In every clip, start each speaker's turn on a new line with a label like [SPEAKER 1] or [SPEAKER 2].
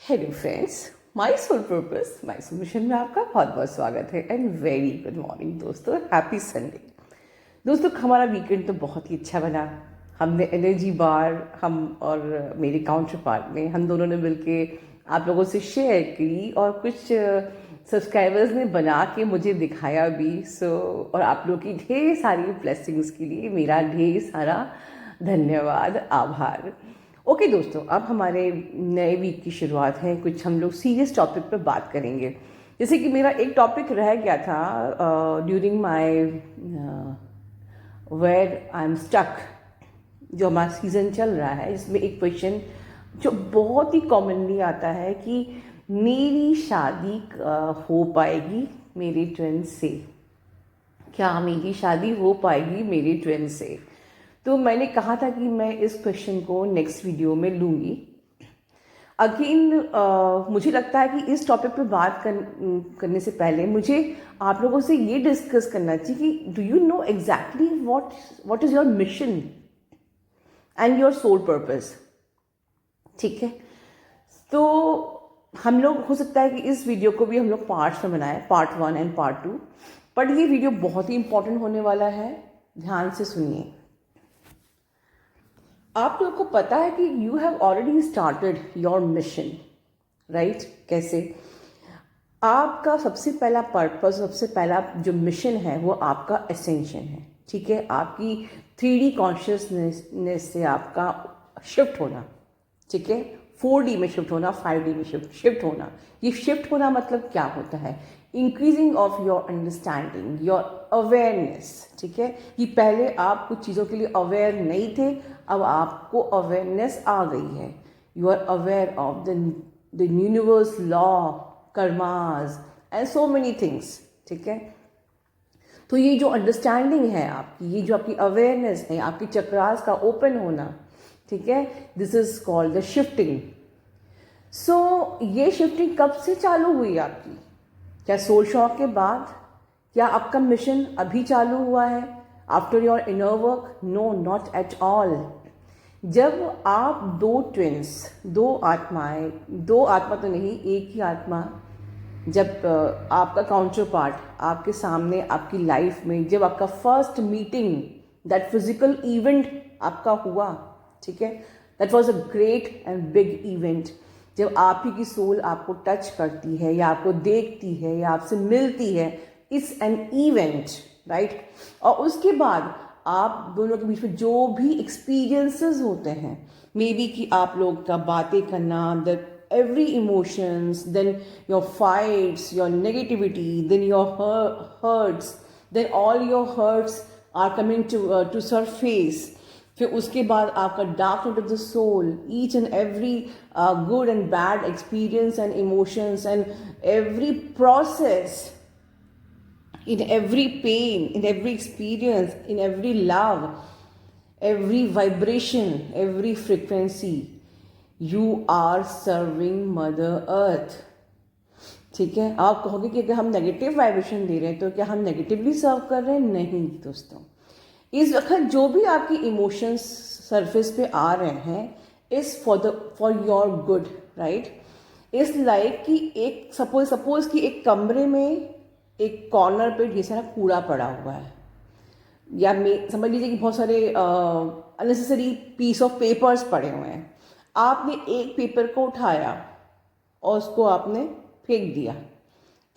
[SPEAKER 1] Hello friends, my soul purpose my solution में आपका बहुत बहुत स्वागत है एंड वेरी गुड मॉर्निंग दोस्तों। Happy Sunday. दोस्तों, हमारा वीकेंड तो बहुत ही अच्छा बना। हमने एनर्जी बार, हम और मेरे काउंटर पार्ट में हम दोनों ने मिलके आप लोगों से शेयर की और कुछ सब्सक्राइबर्स ने बना के मुझे दिखाया भी। और आप लोग की ढेर सारी ब्लेसिंग्स के लिए मेरा ढेर सारा धन्यवाद, आभार। ओके दोस्तों, अब हमारे नए वीक की शुरुआत है। कुछ हम लोग सीरियस टॉपिक पर बात करेंगे। जैसे कि मेरा एक टॉपिक रह गया था during my where I am stuck, जो हमारा सीज़न चल रहा है, जिसमें एक क्वेश्चन जो बहुत ही कॉमनली आता है कि मेरी शादी हो पाएगी मेरे ट्विन से। क्या मेरी शादी हो पाएगी मेरे ट्विन से? तो मैंने कहा था कि मैं इस क्वेश्चन को नेक्स्ट वीडियो में लूँगी। अगेन मुझे लगता है कि इस टॉपिक पे बात करने से पहले मुझे आप लोगों से ये डिस्कस करना चाहिए कि do you know exactly what is your mission and your soul purpose. ठीक है, तो हम लोग हो सकता है कि इस वीडियो को भी हम लोग पार्ट्स में बनाएं, पार्ट 1 एंड पार्ट 2। बट ये वीडियो बहुत ही इंपॉर्टेंट होने वाला है, ध्यान से सुनिए। आप लोगों को पता है कि you have already started your mission, right? कैसे? आपका सबसे पहला पर्पस, सबसे पहला जो मिशन है वो आपका एसेंशन है। ठीक है, आपकी 3D कॉन्शियसनेस से आपका शिफ्ट होना। ठीक है, 4D में शिफ्ट होना, 5D में शिफ्ट होना। ये शिफ्ट होना मतलब क्या होता है? Increasing of your understanding, your awareness. ठीक है, कि पहले आप कुछ चीज़ों के लिए अवेयर नहीं थे, अब आपको अवेयरनेस आ गई है। You are aware of the universe, law, karmas and so many things. ठीक है, तो ये जो अंडरस्टैंडिंग है आपकी, ये जो आपकी अवेयरनेस है, आपकी चक्रास का ओपन होना, ठीक है, this is called the shifting. So ये शिफ्टिंग कब से चालू हुई आपकी? क्या सोल शॉक के बाद? क्या आपका मिशन अभी चालू हुआ है after your inner work? No, not at all. जब आप दो ट्विंस, दो आत्माएं, दो आत्मा तो नहीं, एक ही आत्मा, जब आपका काउंटर पार्ट आपके सामने आपकी लाइफ में, जब आपका first meeting, that physical event आपका हुआ, ठीक है, that was a great and big event. जब आप ही की सोल आपको टच करती है या आपको देखती है या आपसे मिलती है, इट्स एन इवेंट, राइट? और उसके बाद आप दोनों के बीच में जो भी एक्सपीरियंसेस होते हैं, मे बी कि आप लोग का बातें करना, the every emotions, then your fights, your negativity, then your hurts, then all your hurts are coming to surface. फिर उसके बाद आपका dark night of the soul, each and every good and bad experience and emotions and every process, in every pain, in every experience, in every love, every vibration, every frequency, you are serving Mother Earth. ठीक है, आप कहोगे कि अगर हम negative vibration दे रहे हैं तो क्या हम नेगेटिवली सर्व कर रहे हैं? नहीं दोस्तों, इस वक्त जो भी आपकी इमोशंस सरफेस पे आ रहे हैं is for your good, right? इस लाइक कि एक सपोज कि एक कमरे में एक कॉर्नर पे ढेर सारा कूड़ा पड़ा हुआ है, या समझ लीजिए कि बहुत सारे अननेसेसरी पीस ऑफ पेपर्स पड़े हुए हैं। आपने एक पेपर को उठाया और उसको आपने फेंक दिया,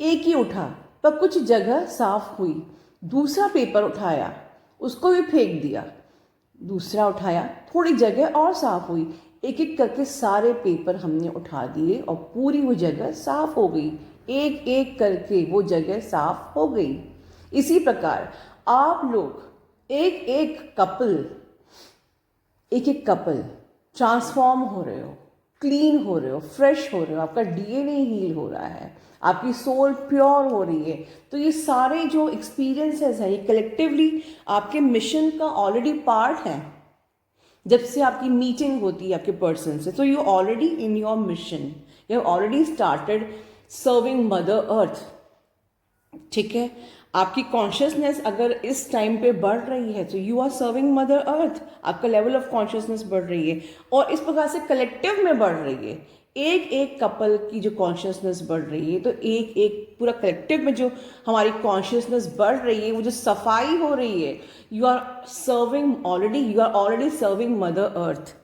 [SPEAKER 1] एक ही उठा पर कुछ जगह साफ हुई। दूसरा पेपर उठाया, उसको भी फेंक दिया। दूसरा उठाया, थोड़ी जगह और साफ हुई। एक एक करके सारे पेपर हमने उठा दिए और पूरी वो जगह साफ हो गई। एक एक करके वो जगह साफ हो गई। इसी प्रकार आप लोग एक एक कपल ट्रांसफॉर्म हो रहे हो, क्लीन हो रहे हो, फ्रेश हो रहे हो, आपका डीएनए हील हो रहा है, आपकी सोल प्योर हो रही है। तो ये सारे जो एक्सपीरियंसेस हैं, ये कलेक्टिवली आपके मिशन का ऑलरेडी पार्ट है। जब से आपकी मीटिंग होती है आपके पर्सन से, तो you already in your mission, you have already started serving Mother अर्थ। ठीक है, आपकी कॉन्शियसनेस अगर इस टाइम पे बढ़ रही है तो you are serving Mother Earth, आपका लेवल ऑफ कॉन्शियसनेस बढ़ रही है और इस प्रकार से कलेक्टिव में बढ़ रही है। एक एक कपल की जो कॉन्शियसनेस बढ़ रही है, तो एक एक पूरा कलेक्टिव में जो हमारी कॉन्शियसनेस बढ़ रही है, वो जो सफाई हो रही है, you are already serving Mother Earth.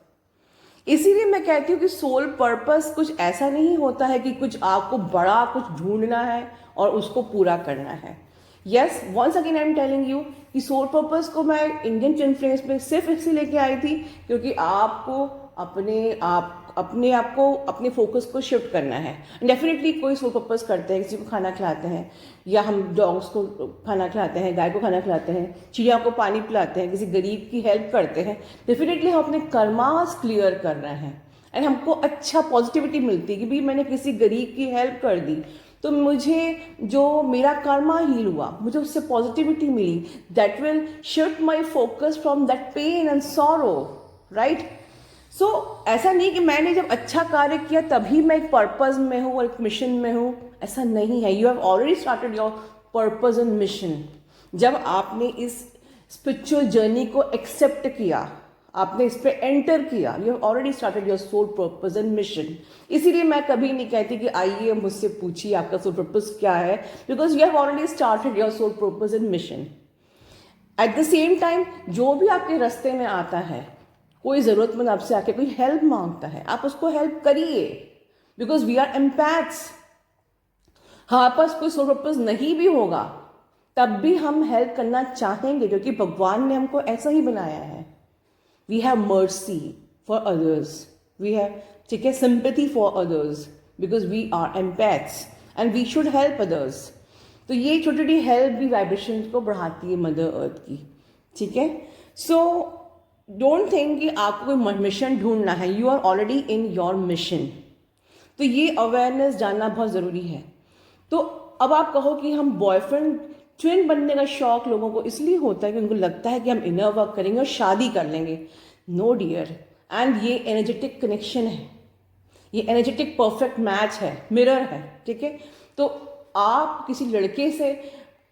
[SPEAKER 1] इसीलिए मैं कहती हूँ कि सोल पर्पस कुछ ऐसा नहीं होता है कि कुछ आपको बड़ा कुछ ढूंढना है और उसको पूरा करना है। Yes, once again I am telling you कि सोल पर्पस को मैं इंडियन इन्फ्लुएंस में सिर्फ इसलिए लेके आई थी क्योंकि आपको अपने आप को अपने फोकस को शिफ्ट करना है। डेफिनेटली कोई सोल पर्पस करते हैं, किसी को खाना खिलाते हैं, या हम डॉग्स को खाना खिलाते हैं, गाय को खाना खिलाते हैं, चिड़िया को पानी पिलाते हैं, किसी गरीब की हेल्प करते हैं। डेफिनेटली हम अपने कर्मास क्लियर कर रहे हैं एंड हमको अच्छा पॉजिटिविटी मिलती है कि भाई मैंने किसी गरीब की हेल्प कर दी, तो मुझे जो मेरा कर्मा हील हुआ, मुझे उससे पॉजिटिविटी मिली, that will shift my focus from that pain and sorrow, right. So ऐसा नहीं कि मैंने जब अच्छा कार्य किया तभी मैं एक पर्पस में हूँ और एक मिशन में हूँ, ऐसा नहीं है। You have already started your purpose and mission. जब आपने इस स्पिरिचुअल जर्नी को एक्सेप्ट किया, आपने इस पे एंटर किया, you have already started your soul purpose and mission. इसीलिए मैं कभी नहीं कहती कि आइए मुझसे पूछिए आपका सोल पर्पस क्या है, because you have already started your soul purpose and mission. At the same time जो भी आपके रास्ते में आता है, कोई ज़रूरतमंद आपसे आके कोई हेल्प मांगता है, आप उसको हेल्प करिए, बिकॉज वी आर एम्पैथ्स। हमारे पास कोई सोल पर्पस नहीं भी होगा तब भी हम हेल्प करना चाहेंगे, क्योंकि भगवान ने हमको ऐसा ही बनाया है। We have mercy for others, we have, ठीक है, sympathy for others, because we are empaths and we should help others. तो ये छोटी छोटी हेल्प भी वाइब्रेशन को बढ़ाती है मदर अर्थ की, ठीक है। सो डोंट थिंक कि आपको कोई मिशन ढूंढना है, you are already in your mission. तो ये अवेयरनेस जानना बहुत ज़रूरी है। तो अब आप कहो कि हम बॉयफ्रेंड ट्विन बनने का शौक लोगों को इसलिए होता है कि उनको लगता है कि हम इनर वर्क करेंगे और शादी कर लेंगे। नो डियर, एंड ये एनर्जेटिक कनेक्शन है, ये एनर्जेटिक परफेक्ट मैच है, मिरर है, ठीक है। तो आप किसी लड़के से,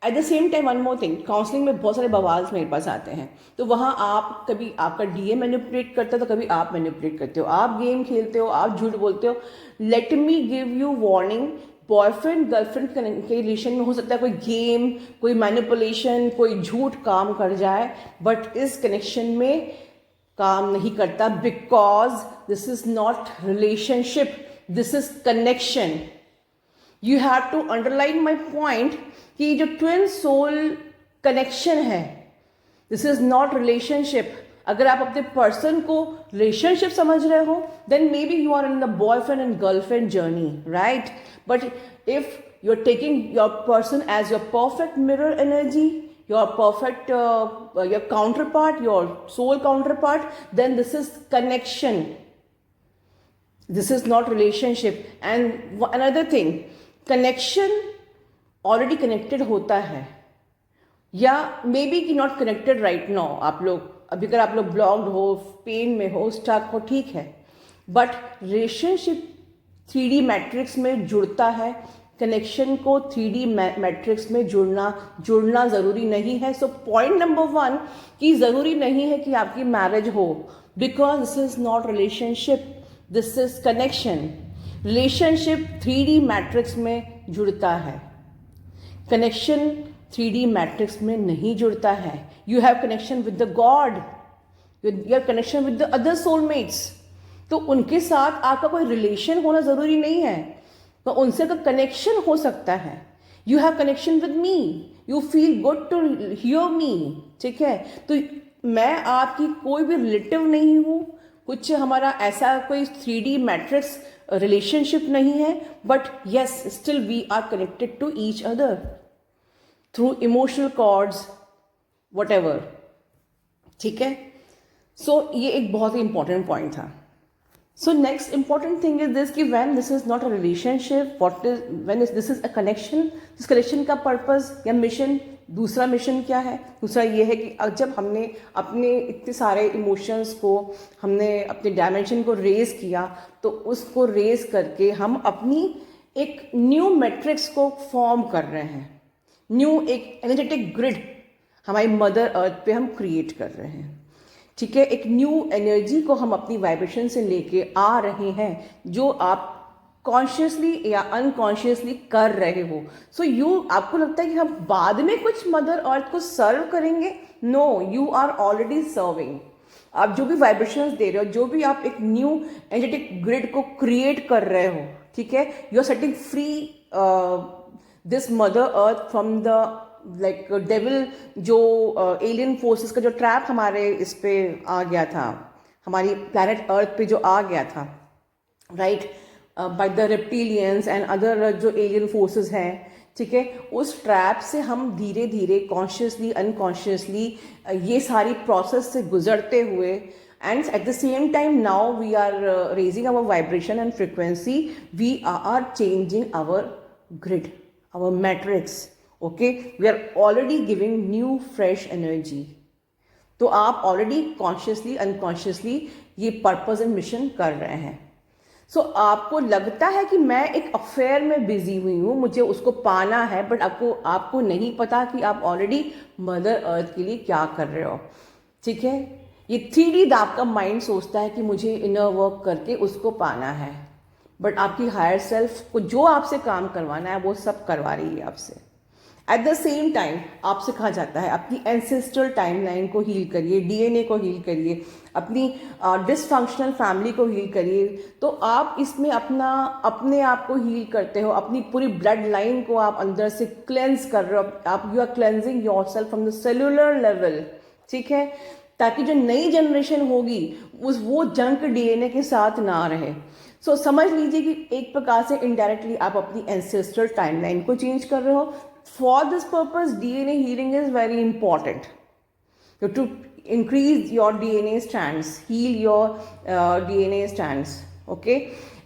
[SPEAKER 1] eight the same time one more thing, counselling में बहुत सारे बवाल्स मेरे पास आते हैं, तो वहाँ आप कभी आपका डीए मैनिपुलेट करता है, तो कभी आप मैनिपुलेट करते हो, आप गेम खेलते हो, आप झूठ बोलते हो। Let me give you warning, boyfriend girlfriend के रिलेशन में हो सकता है कोई गेम, कोई मैनिपुलेशन, कोई झूठ काम कर जाए, बट इस कनेक्शन में काम नहीं करता, because this is not relationship, this is connection. You have to underline my point कि जो ट्विन सोल कनेक्शन है, दिस इज नॉट रिलेशनशिप। अगर आप अपने पर्सन को रिलेशनशिप समझ रहे हो, then maybe you are in the boyfriend and girlfriend journey, right. But if you are taking your person as your perfect mirror energy, your perfect your counterpart, your soul counterpart, then this is connection, this is not relationship. And another thing, connection already connected होता है, या may be कि not connected right now. आप लोग अभी अगर आप लोग ब्लॉक्ड हो, पेन में हो, स्टक हो, ठीक है, बट रिलेशनशिप 3D मैट्रिक्स में जुड़ता है, कनेक्शन को 3D मैट्रिक्स में जुड़ना ज़रूरी नहीं है। सो पॉइंट नंबर 1 कि ज़रूरी नहीं है कि आपकी मैरिज हो, because this is not relationship, this is connection. Relationship 3D matrix में जुड़ता है, कनेक्शन 3D मैट्रिक्स में नहीं जुड़ता है। You have connection with the God, your connection with the other soulmates, तो उनके साथ आपका कोई रिलेशन होना ज़रूरी नहीं है, तो उनसे का कनेक्शन हो सकता है। You have connection with me, you feel good to hear me, ठीक है। तो मैं आपकी कोई भी रिलेटिव नहीं हूँ, कुछ हमारा ऐसा कोई 3D मैट्रिक्स रिलेशनशिप नहीं है, but yes still we are connected to each other through emotional cords, whatever, ठीक है। सो ये एक बहुत ही इंपॉर्टेंट पॉइंट था। So next important thing is this कि when this is not a relationship, when this is a connection, इस connection का purpose या mission, दूसरा mission क्या है? दूसरा ये है कि जब हमने अपने इतने सारे emotions को, हमने अपने dimension को raise किया, तो उसको raise करके हम अपनी एक new matrix को form कर रहे हैं, new एक energetic grid हमारी mother earth पे हम create कर रहे हैं, ठीक है, एक न्यू एनर्जी को हम अपनी वाइब्रेशन से लेके आ रहे हैं, जो आप कॉन्शियसली या अनकॉन्शियसली कर रहे हो. सो आपको लगता है कि हम बाद में कुछ मदर अर्थ को सर्व करेंगे? No, you are already serving. आप जो भी वाइब्रेशंस दे रहे हो, जो भी आप एक न्यू एनर्जेटिक ग्रिड को क्रिएट कर रहे हो, ठीक है, you are setting free this Mother Earth from the like devil, जो एलियन फोर्सेस का जो ट्रैप हमारे इस पे आ गया था, हमारी प्लैनेट अर्थ पे जो आ गया था, right, by the reptilians and other जो एलियन फोर्सेस हैं, ठीक है, उस ट्रैप से हम धीरे धीरे कॉन्शियसली अनकॉन्शियसली ये सारी प्रोसेस से गुजरते हुए, and at the same time now we are raising our vibration and frequency, we are changing our grid, our matrix. Okay, we are already giving new fresh energy. तो आप already consciously unconsciously ये purpose and mission कर रहे हैं. सो आपको लगता है कि मैं एक अफेयर में बिजी हुई हूँ, मुझे उसको पाना है, बट आपको नहीं पता कि आप ऑलरेडी मदर अर्थ के लिए क्या कर रहे हो. ठीक है, ये 3D आपका माइंड सोचता है कि मुझे इनर वर्क करके उसको पाना है, बट आपकी हायर सेल्फ को जो आपसे काम करवाना है वो सब करवा रही है आपसे. एट द सेम टाइम आपसे कहा जाता है अपनी एंसेस्ट्रल टाइमलाइन को हील करिए, डीएनए को हील करिए, अपनी डिसफंक्शनल फैमिली को हील करिए. तो आप इसमें अपने आप को हील करते हो, अपनी पूरी ब्लड लाइन को आप अंदर से क्लेंस कर रहे हो. आप you are cleansing yourself from the cellular level. ठीक है, ताकि जो नई जनरेशन होगी वो जंक डीएनए के साथ ना रहे. सो समझ लीजिए कि एक प्रकार से इनडायरेक्टली आप अपनी एंसेस्ट्रल टाइमलाइन को चेंज कर रहे हो. For this purpose, DNA healing is very important. So to increase your DNA strands, heal your DNA strands, okay?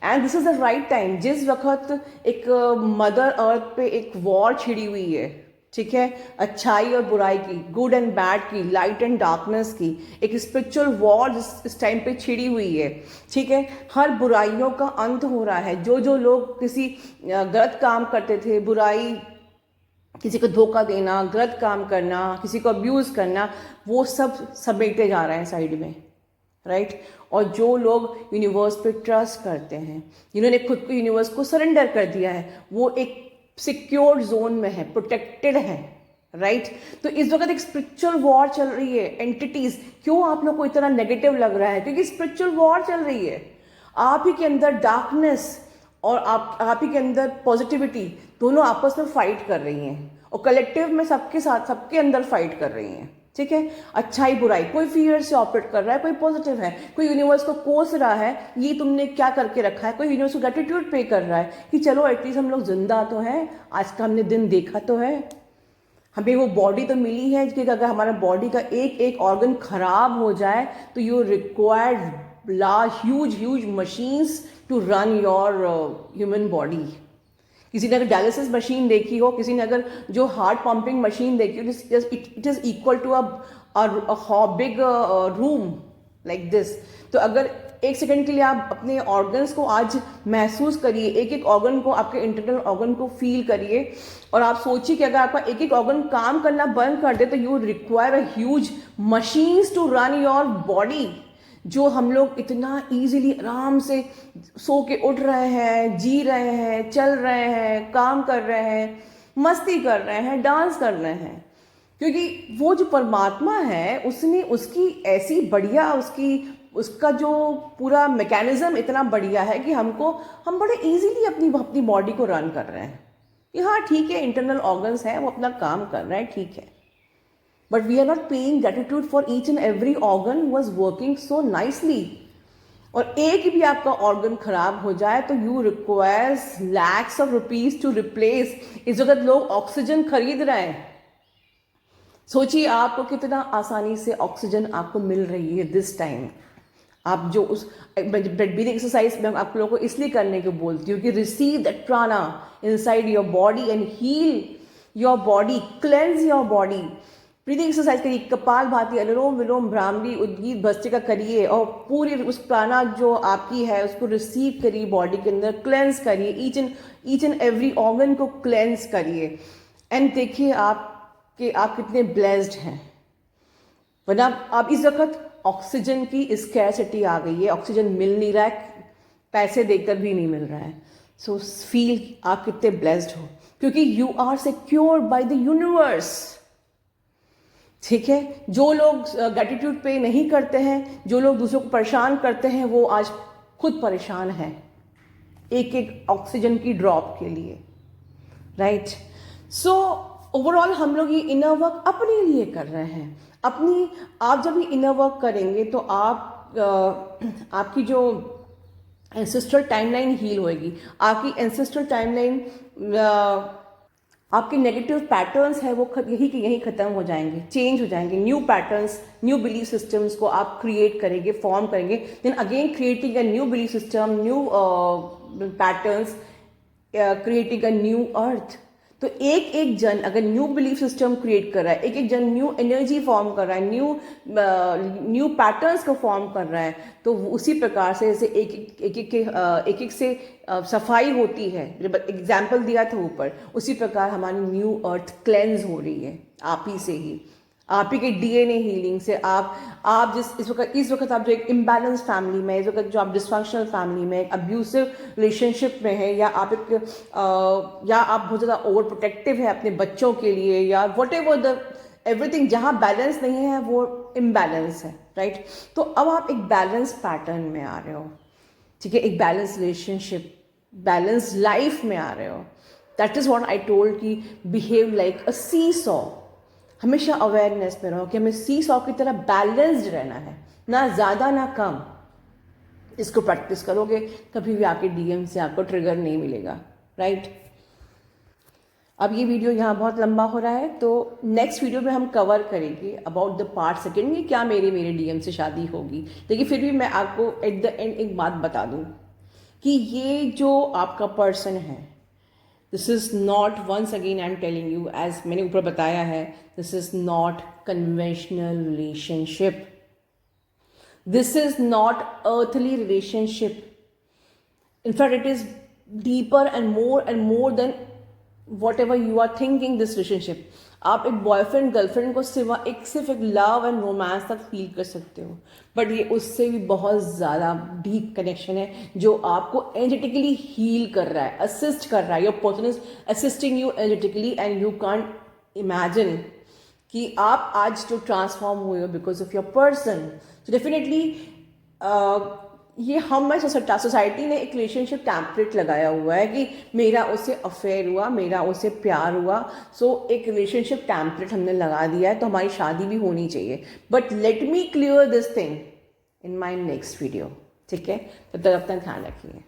[SPEAKER 1] And this is the right time. जिस वक्त एक मदर अर्थ पे एक वॉर छिड़ी हुई है, ठीक है, अच्छाई और बुराई की, गुड एंड बैड की, लाइट एंड डार्कनेस की, एक स्पिरिचुअल वॉर इस टाइम पे छिड़ी हुई है. ठीक है, हर बुराइयों का अंत हो रहा है. जो लोग किसी गलत काम करते थे, बुराई, किसी को धोखा देना, गलत काम करना, किसी को अब्यूज़ करना, वो सब समेटे जा रहे हैं साइड में, राइट. और जो लोग यूनिवर्स पे ट्रस्ट करते हैं, जिन्होंने खुद को यूनिवर्स को सरेंडर कर दिया है, वो एक सिक्योर जोन में है, प्रोटेक्टेड है, राइट. तो इस वक्त एक स्पिरिचुअल वॉर चल रही है. एंटिटीज, क्यों आप लोग को इतना नेगेटिव लग रहा है? क्योंकि स्पिरिचुअल वॉर चल रही है. आप ही के अंदर डार्कनेस और आप ही के अंदर पॉजिटिविटी, दोनों आपस में फाइट कर रही हैं, और कलेक्टिव में सबके साथ, सबके अंदर फाइट कर रही हैं. ठीक है, अच्छाई बुराई, कोई फियर से ऑपरेट कर रहा है, कोई पॉजिटिव है, कोई यूनिवर्स को कोस रहा है, ये तुमने क्या करके रखा है, कोई यूनिवर्स को ग्रेटिट्यूड पे कर रहा है कि चलो एटलीस्ट हम लोग जिंदा तो हैं, आज का हमने दिन देखा तो है, हमें वो बॉडी तो मिली है कि अगर हमारा बॉडी का एक एक ऑर्गन खराब हो जाए तो you required large huge machines to run your human body. किसी ने अगर डायलिसिस मशीन देखी हो, किसी ने अगर जो हार्ट पंपिंग मशीन देखी हो, it is equal to a big room like this. तो अगर एक सेकंड के लिए आप अपने ऑर्गन्स को आज महसूस करिए, एक एक ऑर्गन को, आपके इंटरनल ऑर्गन को फील करिए, और आप सोचिए कि अगर आपका एक एक ऑर्गन काम करना बंद कर दे तो you require a huge machines to run your body. जो हम लोग इतना इजीली आराम से सो के उठ रहे हैं, जी रहे हैं, चल रहे हैं, काम कर रहे हैं, मस्ती कर रहे हैं, डांस कर रहे हैं, क्योंकि वो जो परमात्मा है उसने उसकी ऐसी बढ़िया उसका जो पूरा मैकेनिज्म इतना बढ़िया है कि हम बड़े इजीली अपनी बॉडी को रन कर रहे हैं. कि हाँ ठीक है, इंटरनल ऑर्गन्स हैं, वो अपना काम कर रहे हैं, ठीक है, but we are not paying gratitude for each and every organ was working so nicely. और एक भी आपका ऑर्गन खराब हो जाए तो you requires lakhs of rupees to replace. इस वक्त लोग ऑक्सीजन खरीद रहे हैं. सोचिए आपको कितना आसानी से ऑक्सीजन आपको मिल रही है दिस टाइम. आप जो उस ब्रीदिंग एक्सरसाइज में आप लोगों को इसलिए करने को बोलती हूँ कि receive that prana inside your body and heal your body, cleanse your body. Breathing exercise करिए, कपाल भाती, अनुलोम विलोम, भ्रामरी, उद्गीत भस्त्रिका करिए, और पूरी उस प्राणा जो आपकी है उसको रिसीव करिए, बॉडी के अंदर क्लेंस करिए, ईच एंड एवरी ऑर्गन को क्लेंस करिए, एंड देखिए आप कितने ब्लेस्ड हैं. वरना आप इस वक्त ऑक्सीजन की स्कैरसिटी आ गई है, ऑक्सीजन मिल नहीं रहा है, पैसे देकर भी नहीं मिल रहा है। सो फील आप कितने ब्लेस्ड हो, क्योंकि you are secured by the universe. ठीक है, जो लोग ग्रेटिट्यूड पे नहीं करते हैं, जो लोग दूसरों को परेशान करते हैं, वो आज खुद परेशान हैं एक एक ऑक्सीजन की ड्रॉप के लिए, राइट। सो ओवरऑल हम लोग ये इनर वर्क अपने लिए कर रहे हैं, अपनी। आप जब ये इनर वर्क करेंगे तो आपकी जो एंसेस्ट्रल टाइमलाइन हील होएगी, आपकी एंसेस्ट्रल टाइमलाइन, आपके नेगेटिव पैटर्न्स है वो यही कि यही खत्म हो जाएंगे, चेंज हो जाएंगे। New patterns, new belief systems को आप क्रिएट करेंगे, फॉर्म करेंगे। Then again creating a new belief system, new patterns, creating a new earth. तो एक एक जन अगर न्यू बिलीफ सिस्टम क्रिएट कर रहा है, एक एक जन न्यू एनर्जी फॉर्म कर रहा है, न्यू पैटर्न्स को फॉर्म कर रहा है, तो उसी प्रकार से जैसे एक एक से सफाई होती है, जब एग्जाम्पल दिया था ऊपर, उसी प्रकार हमारी न्यू अर्थ क्लेंज हो रही है आप ही से ही, आप ही के डीएनए हीलिंग से। आप जिस इस वक्त आप जो एक इम्बैलेंस फैमिली में, इस वक्त जो आप डिस्फंक्शनल फैमिली में, अब्यूसिव रिलेशनशिप में है, या आप या आप बहुत ज़्यादा ओवर प्रोटेक्टिव है अपने बच्चों के लिए, या वट एवर द एवरीथिंग, जहाँ बैलेंस नहीं है वो इम्बैलेंस है, राइट। तो अब आप एक बैलेंस पैटर्न में आ रहे हो, ठीक है, एक बैलेंस रिलेशनशिप, बैलेंस लाइफ में आ रहे हो। That is what I told कि behave like a seesaw. हमेशा अवेयरनेस में रहो कि हमें सी सॉ की तरह बैलेंस्ड रहना है, ना ज़्यादा ना कम। इसको प्रैक्टिस करोगे कभी भी आपके डीएम से आपको ट्रिगर नहीं मिलेगा, राइट। अब ये वीडियो यहाँ बहुत लंबा हो रहा है, तो नेक्स्ट वीडियो में हम कवर करेंगे अबाउट द पार्ट सेकेंड, कि क्या मेरे डीएम से शादी होगी। लेकिन फिर भी मैं आपको एट द एंड एक बात बता दूँ कि ये जो आपका पर्सन है, this is not, once again I am telling you, as मैंने ऊपर बताया है, this is not conventional relationship, this is not earthly relationship. In fact it is deeper and more than whatever you are thinking this relationship. आप एक boyfriend girlfriend को सिर्फ एक love and romance तक फील कर सकते हो, बट ये उससे भी बहुत ज़्यादा डीप कनेक्शन है जो आपको एनर्जेटिकली हील कर रहा है, असिस्ट कर रहा है। Your person is assisting you energetically and you can't imagine कि आप आज जो ट्रांसफॉर्म हुए हो बिकॉज ऑफ योर पर्सन। तो डेफिनेटली ये हमारी सोसाइटी ने एक रिलेशनशिप टैम्पलेट लगाया हुआ है कि मेरा उससे अफेयर हुआ, मेरा उससे प्यार हुआ, सो एक रिलेशनशिप टैम्पलेट हमने लगा दिया है, तो हमारी शादी भी होनी चाहिए। But let me clear this thing in my next video, ठीक है। तब तक अपना ध्यान रखिए।